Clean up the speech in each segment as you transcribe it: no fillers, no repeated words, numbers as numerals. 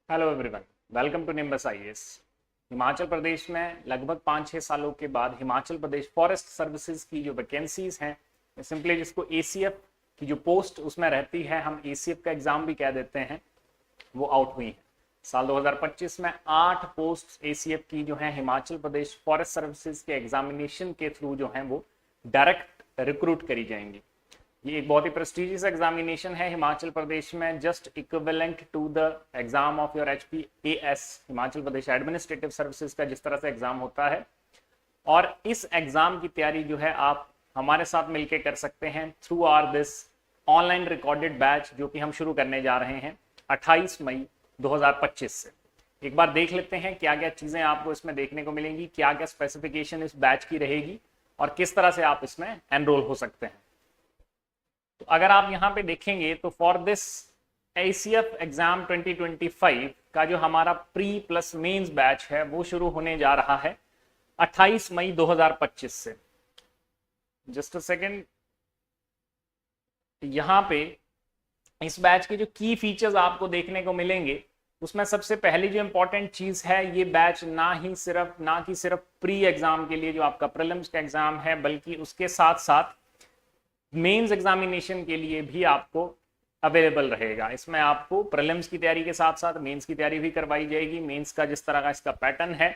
Hello everyone, welcome to Nimbus IAS. Himachal Pradesh में लगभग 5-6 सालों के बाद हिमाचल प्रदेश फॉरेस्ट सर्विसेज की जो वैकेंसीज हैं, सिंपली जिसको एसीएफ की जो पोस्ट उसमें रहती है, हम एसीएफ का एग्जाम भी कह देते हैं, वो आउट हुई है। साल 2025 में 8 पोस्ट एसीएफ की जो है हिमाचल प्रदेश फॉरेस्ट सर्विसेज के एग्जामिनेशन के थ्रू जो है वो डायरेक्ट रिक्रूट करी जाएंगी। ये एक बहुत ही प्रेस्टिजियस एग्जामिनेशन है हिमाचल प्रदेश में, just equivalent to the exam of your HPAS, Himachal Pradesh administrative services का जिस तरह से एग्जाम होता है। और इस एग्जाम की तैयारी जो है आप हमारे साथ मिलकर कर सकते हैं through our this online recorded batch, जो कि हम शुरू करने जा रहे हैं 28 मई 2025 से। एक बार देख लेते हैं क्या क्या चीजें आपको इसमें देखने को मिलेंगी, क्या क्या स्पेसिफिकेशन इस बैच की रहेगी और किस तरह से आप इसमें एनरोल हो सकते हैं। तो अगर आप यहां पे देखेंगे तो फॉर दिस ACF एग्जाम 2025 का जो हमारा प्री प्लस मेंस बैच है वो शुरू होने जा रहा है 28 मई 2025 से। जस्ट अ सेकेंड, यहां पे इस बैच के जो की फीचर्स आपको देखने को मिलेंगे उसमें सबसे पहली जो इंपॉर्टेंट चीज है, ये बैच ना कि सिर्फ प्री एग्जाम के लिए जो आपका प्रीलिम्स का एग्जाम है, बल्कि उसके साथ साथ मेंस एग्जामिनेशन के लिए भी आपको अवेलेबल रहेगा। इसमें आपको प्रीलिम्स की तैयारी के साथ साथ मेंस की तैयारी भी करवाई जाएगी। मेंस का जिस तरह का इसका पैटर्न है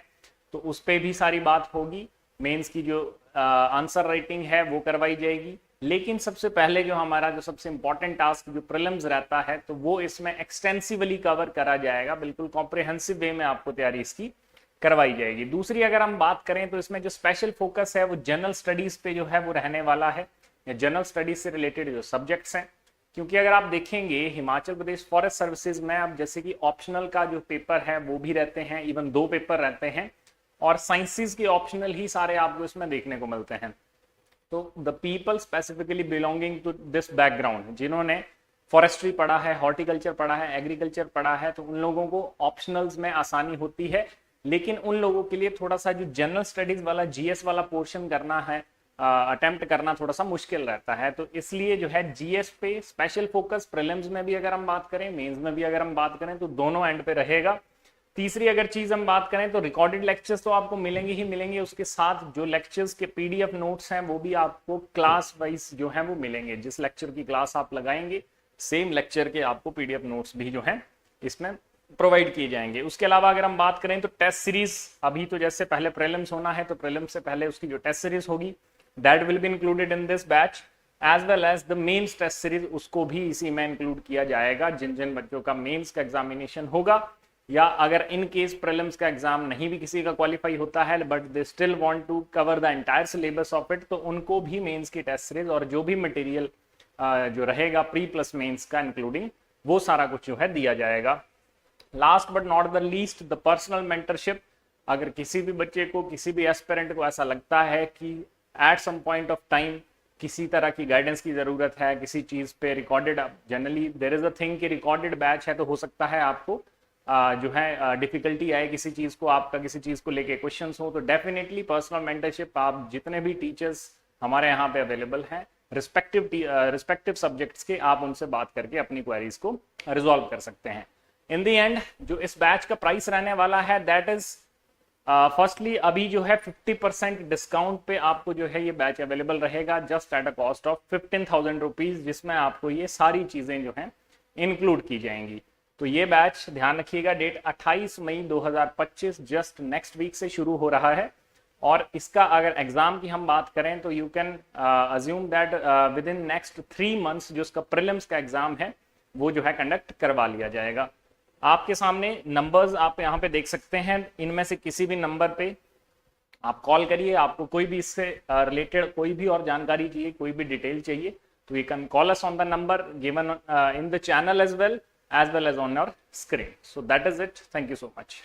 तो उस पर भी सारी बात होगी। मेंस की जो आंसर राइटिंग है वो करवाई जाएगी। लेकिन सबसे पहले जो हमारा जो सबसे इंपॉर्टेंट टास्क जो प्रीलिम्स रहता है तो वो इसमें एक्सटेंसिवली कवर करा जाएगा, बिल्कुल कॉम्प्रिहेंसिव वे में आपको तैयारी इसकी करवाई जाएगी। दूसरी अगर हम बात करें तो इसमें जो स्पेशल फोकस है वो जनरल स्टडीज पे जो है वो रहने वाला है, या जनरल स्टडीज से रिलेटेड जो सब्जेक्ट्स हैं। क्योंकि अगर आप देखेंगे हिमाचल प्रदेश फॉरेस्ट सर्विसेज में अब जैसे कि ऑप्शनल का जो पेपर है वो भी रहते हैं, इवन 2 पेपर रहते हैं, और साइंसेज के ऑप्शनल ही सारे आपको इसमें देखने को मिलते हैं। तो the people specifically belonging to this background, जिन्होंने फॉरेस्ट्री पढ़ा है, हॉर्टिकल्चर पढ़ा है, एग्रीकल्चर पढ़ा है, तो उन लोगों को ऑप्शनल्स में आसानी होती है। लेकिन उन लोगों के लिए थोड़ा सा जो जनरल स्टडीज वाला जीएस वाला पोर्शन करना है, अटेम्प्ट करना थोड़ा सा मुश्किल रहता है। तो इसलिए जो है जीएस पे स्पेशल फोकस प्रीलिम्स में भी अगर हम बात करें, मेंस में भी अगर हम बात करें, तो दोनों एंड पे रहेगा। तीसरी अगर चीज हम बात करें तो रिकॉर्डेड लेक्चर्स तो आपको मिलेंगे ही मिलेंगे, उसके साथ जो लेक्चर्स के पीडीएफ नोट्स हैं वो भी आपको क्लास वाइज जो है वो मिलेंगे। जिस लेक्चर की क्लास आप लगाएंगे सेम लेक्चर के आपको पीडीएफ नोट्स भी जो है इसमें प्रोवाइड किए जाएंगे। उसके अलावा अगर हम बात करें तो टेस्ट सीरीज, अभी तो जैसे पहले प्रीलिम्स होना है तो प्रीलिम्स से पहले उसकी जो टेस्ट सीरीज होगी that will be included in this batch, as well as the mains test series, उसको भी इसी में इंक्लूड किया जाएगा। जिन जिन बच्चों का मेंस का एग्जामिनेशन होगा, या अगर इन केस प्रीलिम्स का एग्जाम नहीं भी किसी का क्वालिफाई होता है but they still want to cover the entire syllabus of it, तो उनको भी मेंस की टेस्ट सीरीज और जो भी मटेरियल जो रहेगा प्री प्लस मेंस का इंक्लूडिंग, वो सारा कुछ जो है दिया जाएगा। Last but not the least, the personal mentorship. अगर किसी भी बच्चे को, किसी भी एस्पिरेंट को ऐसा लगता है कि at some point of time किसी तरह की गाइडेंस की जरूरत है किसी चीज पे, recorded, generally there is a thing कि रिकॉर्डेड बैच है तो हो सकता है आपको जो है डिफिकल्टी आए किसी चीज को, आपका किसी चीज को लेके क्वेश्चंस हो, तो डेफिनेटली पर्सनल मेंटरशिप आप जितने भी टीचर्स हमारे यहाँ पे अवेलेबल हैं रिस्पेक्टिव सब्जेक्ट्स के, आप उनसे बात करके अपनी क्वेरीज को रिजॉल्व कर सकते हैं। इन दी एंड जो इस बैच का प्राइस रहने वाला है दैट इज फर्स्टली अभी जो है 50% डिस्काउंट पे आपको जो है ये बैच अवेलेबल रहेगा, just at a cost of 15,000 rupees, जिसमें आपको ये सारी चीजें जो हैं इंक्लूड की जाएंगी। तो ये बैच ध्यान रखिएगा, डेट 28 मई 2025 जस्ट नेक्स्ट वीक से शुरू हो रहा है। और इसका अगर एग्जाम की हम बात करें तो you can assume that with in next 3 months जो इसका प्रीलिम्स का एग्जाम है वो जो है कंडक्ट करवा लिया जाएगा। आपके सामने नंबर्स आप यहाँ पे देख सकते हैं, इनमें से किसी भी नंबर पे आप कॉल करिए। आपको कोई भी इससे रिलेटेड कोई भी और जानकारी चाहिए, कोई भी डिटेल चाहिए, तो you can call us on the number given in the channel as well as on your screen. So that is it, thank you so much.